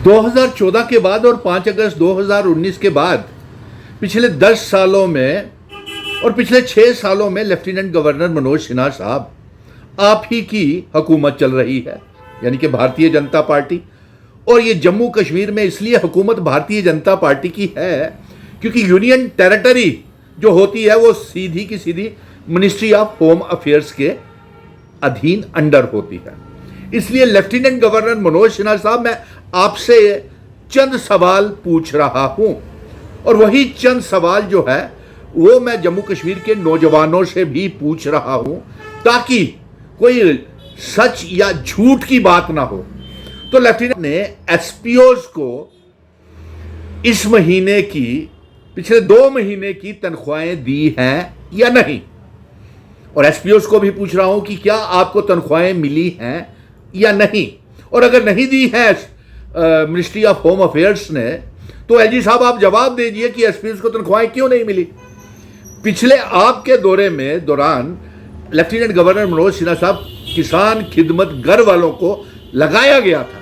2014 के बाद और 5 अगस्त 2019 के बाद पिछले 10 सालों में और पिछले 6 सालों में लेफ्टिनेंट गवर्नर मनोज सिन्हा साहब आप ही की हुकूमत चल रही है, यानी कि भारतीय जनता पार्टी। और ये जम्मू कश्मीर में इसलिए हुकूमत भारतीय जनता पार्टी की है क्योंकि यूनियन टेरिटरी जो होती है वो सीधी की सीधी मिनिस्ट्री ऑफ होम अफेयर्स के अधीन अंडर होती है। इसलिए लेफ्टिनेंट गवर्नर मनोज सिन्हा साहब, मैं आपसे चंद सवाल पूछ रहा हूं और वही चंद सवाल जो है वो मैं जम्मू कश्मीर के नौजवानों से भी पूछ रहा हूं ताकि कोई सच या झूठ की बात ना हो। तो लेफ्टिनेंट ने एसपीओज को इस महीने की, पिछले 2 महीने की तनख्वाहें दी हैं या नहीं, और एसपीओज को भी पूछ रहा हूं कि क्या आपको तनख्वाहें मिली हैं या नहीं, और अगर नहीं दी है मिनिस्ट्री ऑफ होम अफेयर्स ने तो एलजी साहब आप जवाब दीजिए कि एसपीओज को तनख्वाहें क्यों नहीं मिली। पिछले आपके दौरान लेफ्टिनेंट गवर्नर मनोज सिन्हा साहब किसान खिदमत घर वालों को लगाया गया था,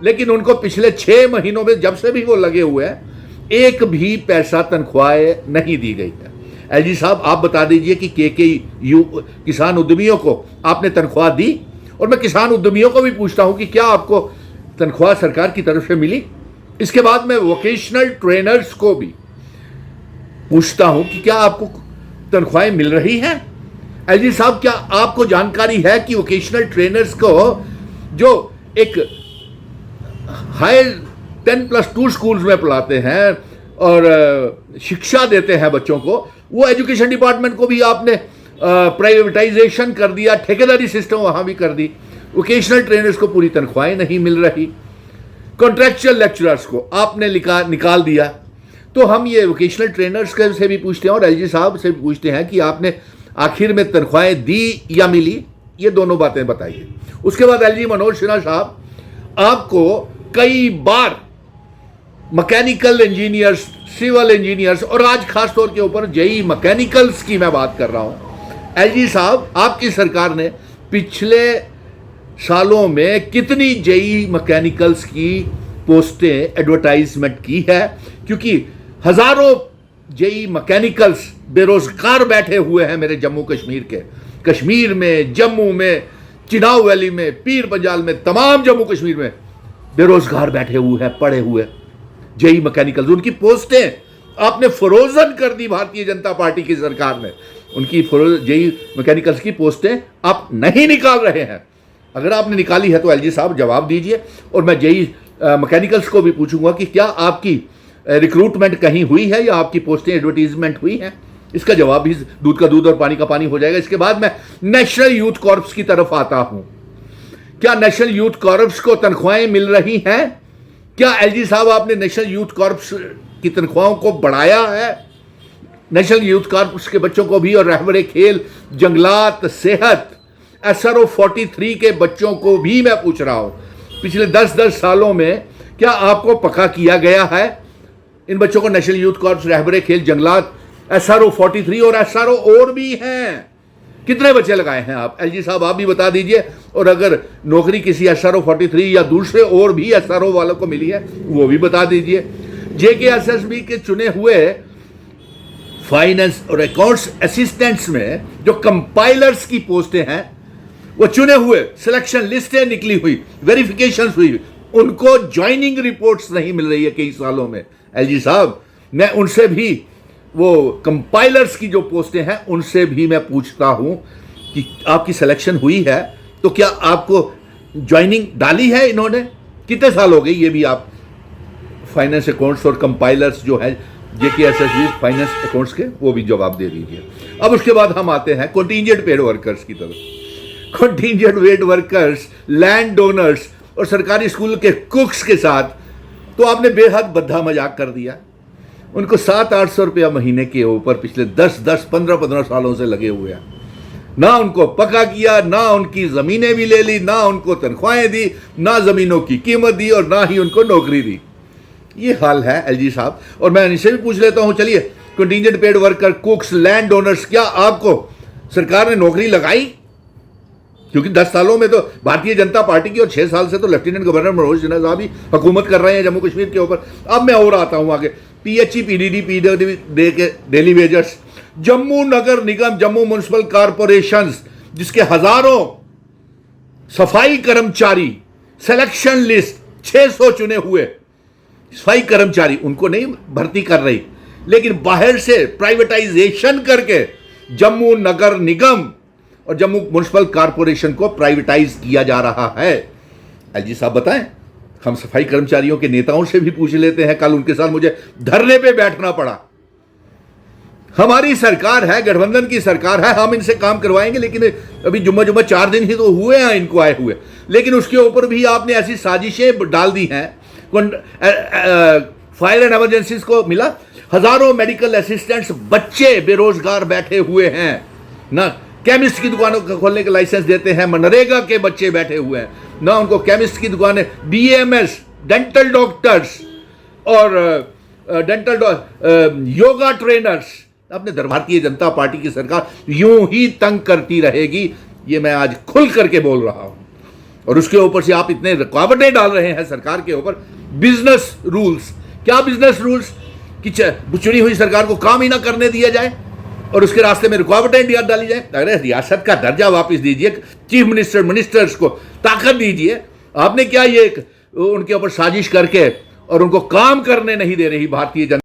लेकिन उनको पिछले 6 महीनों में जब से भी वो लगे हुए हैं एक भी पैसा तनख्वाह नहीं दी गई है। एलजी साहब आप बता दीजिए कि के किसान उद्यमियों को आपने तनख्वाह दी, और मैं किसान उद्यमियों को भी पूछता हूं कि क्या आपको तनख्वाह सरकार की तरफ से मिली। इसके बाद मैं वोकेशनल ट्रेनर्स को भी पूछता हूं कि क्या आपको तनख्वाहें मिल रही हैं। एलजी साहब क्या आपको जानकारी है कि वोकेशनल ट्रेनर्स को जो एक हायर 10+2 स्कूल्स में पढ़ाते हैं और शिक्षा देते हैं बच्चों को, वो एजुकेशन डिपार्टमेंट को भी आपने प्राइवेटाइजेशन कर दिया, ठेकेदारी सिस्टम वहां भी कर दी। वोकेशनल ट्रेनर्स को पूरी तनख्वाहें नहीं मिल रही, कॉन्ट्रैक्चुअल लेक्चरर्स को आपने निकाल दिया। तो हम ये वोकेशनल ट्रेनर्स से भी पूछते हैं और एलजी साहब से भी पूछते हैं कि आपने आखिर में तनख्वाहें दी या मिली, ये दोनों बातें बताइए। उसके बाद एलजी मनोज सिन्हा साहब, आपको कई बार मैकेनिकल इंजीनियर्स, सिविल इंजीनियर्स और आज खास तौर के ऊपर जेई मैकेनिकल्स की मैं बात कर रहा हूं, एलजी साहब आपकी सरकार ने पिछले सालों में कितनी जेई मैकेनिकल्स की पोस्टें एडवर्टाइजमेंट की है, क्योंकि हजारों जेई मैकेनिकल्स बेरोजगार बैठे हुए हैं मेरे जम्मू कश्मीर के, कश्मीर में, जम्मू में, चिनाब वैली में, पीर पंजाल में, तमाम जम्मू कश्मीर में बेरोजगार बैठे हुए हैं, पड़े हुए जेई मैकेनिकल्स। उनकी पोस्टें आपने फ्रोजन कर दी भारतीय जनता पार्टी की सरकार ने, उनकी जेई मैकेनिकल्स की पोस्टें आप नहीं निकाल रहे हैं। अगर आपने निकाली है तो एलजी साहब जवाब दीजिए। और मैं जेई मैकेनिकल्स को भी पूछूंगा कि क्या आपकी रिक्रूटमेंट कहीं हुई है या आपकी पोस्टें एडवर्टीजमेंट हुई हैं, इसका जवाब भी दूध का दूध और पानी का पानी हो जाएगा। इसके बाद मैं नेशनल यूथ कॉर्प्स की तरफ आता हूं। क्या नेशनल यूथ कॉर्प्स को तनख्वाहें मिल रही हैं? क्या एलजी साहब आपने नेशनल यूथ कॉर्प्स की तनख्वाहों को बढ़ाया है? नेशनल यूथ कॉर्प्स के बच्चों को भी और रहबरे खेल, जंगलात, सेहत, SRO 43 के बच्चों को भी मैं पूछ रहा हूं, पिछले 10 सालों में क्या आपको पक्का किया गया है इन बच्चों को? नेशनल यूथ कॉर्प्स, रहबरे खेल, जंगलात, SRO 43 और SRO और भी हैं, कितने बच्चे लगाए हैं आप? एलजी साहब आप भी बता दीजिए। और अगर नौकरी किसी SRO 43 या दूसरे और भी SRO वालों को मिली है वो भी बता दीजिए। JKSSB के चुने हुए फाइनेंस और अकाउंट्स असिस्टेंट्स में जो कंपाइलर्स की पोस्टें हैं, वो चुने हुए, सिलेक्शन लिस्टें निकली हुई, वेरिफिकेशन हुई, उनको ज्वाइनिंग रिपोर्ट्स नहीं मिल रही है कई सालों में। एलजी साहब मैं उनसे भी, वो कंपाइलर्स की जो पोस्टें हैं उनसे भी मैं पूछता हूं कि आपकी सिलेक्शन हुई है तो क्या आपको ज्वाइनिंग डाली है इन्होंने? कितने साल हो गए? ये भी आप फाइनेंस अकाउंट्स और कंपाइलर्स जो है JKSSB फाइनेंस अकाउंट्स के, वो भी जवाब दे दीजिए। अब उसके बाद हम आते हैं कंटीजेंट पेड वर्कर्स की तरफ। Contingent paid workers, land donors और सरकारी स्कूल के कुक्स के साथ तो आपने बेहद बद्धा मजाक कर दिया। उनको 700-800 रुपया महीने के ऊपर पिछले 10-10, 15-15 सालों से लगे हुए हैं। ना उनको पक्का किया, ना उनकी जमीनें भी ले ली, ना उनको तनख्वाहें दी, ना जमीनों की कीमत दी और ना ही उनको नौकरी दी। ये हाल है एलजी साहब। और मैं इनसे भी पूछ लेता हूं, चलिए contingent paid worker, कुक्स, land donors, क्या आपको सरकार ने नौकरी लगाई? क्योंकि 10 सालों में तो भारतीय जनता पार्टी की और 6 साल से तो लेफ्टिनेंट गवर्नर मनोज सिन्हा साहब ही हुकूमत कर रहे हैं जम्मू कश्मीर के ऊपर। अब मैं और आता हूं आगे। पीएचई, पीडीडी, पीडब्ल्यू के डेली वेजर्स, जम्मू नगर निगम, जम्मू म्युनिसिपल कॉरपोरेशन, जिसके हजारों सफाई कर्मचारी, सिलेक्शन लिस्ट 600 चुने हुए सफाई कर्मचारी, उनको नहीं भर्ती कर रही, लेकिन बाहर से प्राइवेटाइजेशन करके जम्मू नगर निगम और जम्मू म्युनिसिपल कॉरपोरेशन को प्राइवेटाइज किया जा रहा है। एलजी साहब बताएं, हम सफाई कर्मचारियों के नेताओं से भी पूछ लेते हैं। कल उनके साथ मुझे धरने पे बैठना पड़ा। हमारी सरकार है, गठबंधन की सरकार है, हम इनसे काम करवाएंगे, लेकिन अभी जुम्मा 4 दिन ही तो हुए हैं इनको आए हुए, लेकिन उसके ऊपर भी आपने ऐसी साजिशें डाल दी हैं। फायर एंड इमरजेंसीज को मिला, हजारों मेडिकल असिस्टेंट्स बच्चे बेरोजगार बैठे हुए हैं ना। केमिस्ट की दुकानों को खोलने के लाइसेंस देते हैं, मनरेगा के बच्चे बैठे हुए हैं ना, उनको केमिस्ट की दुकानें, बीएमएस, डेंटल डॉक्टर्स और योगा ट्रेनर्स। अपने भारतीय जनता पार्टी की सरकार यूं ही तंग करती रहेगी, ये मैं आज खुल करके बोल रहा हूं। और उसके ऊपर से आप इतने रुकावटें डाल रहे हैं सरकार के ऊपर। बिजनेस रूल्स, क्या बिजनेस रूल्स कि चुनी हुई सरकार को काम ही ना करने दिया जाए और उसके रास्ते में रुकावटें डाली जाए। अरे रियासत का दर्जा वापस दीजिए, चीफ मिनिस्टर, मिनिस्टर्स को ताकत दीजिए। आपने क्या ये उनके ऊपर साजिश करके और उनको काम करने नहीं दे रही भारतीय जनता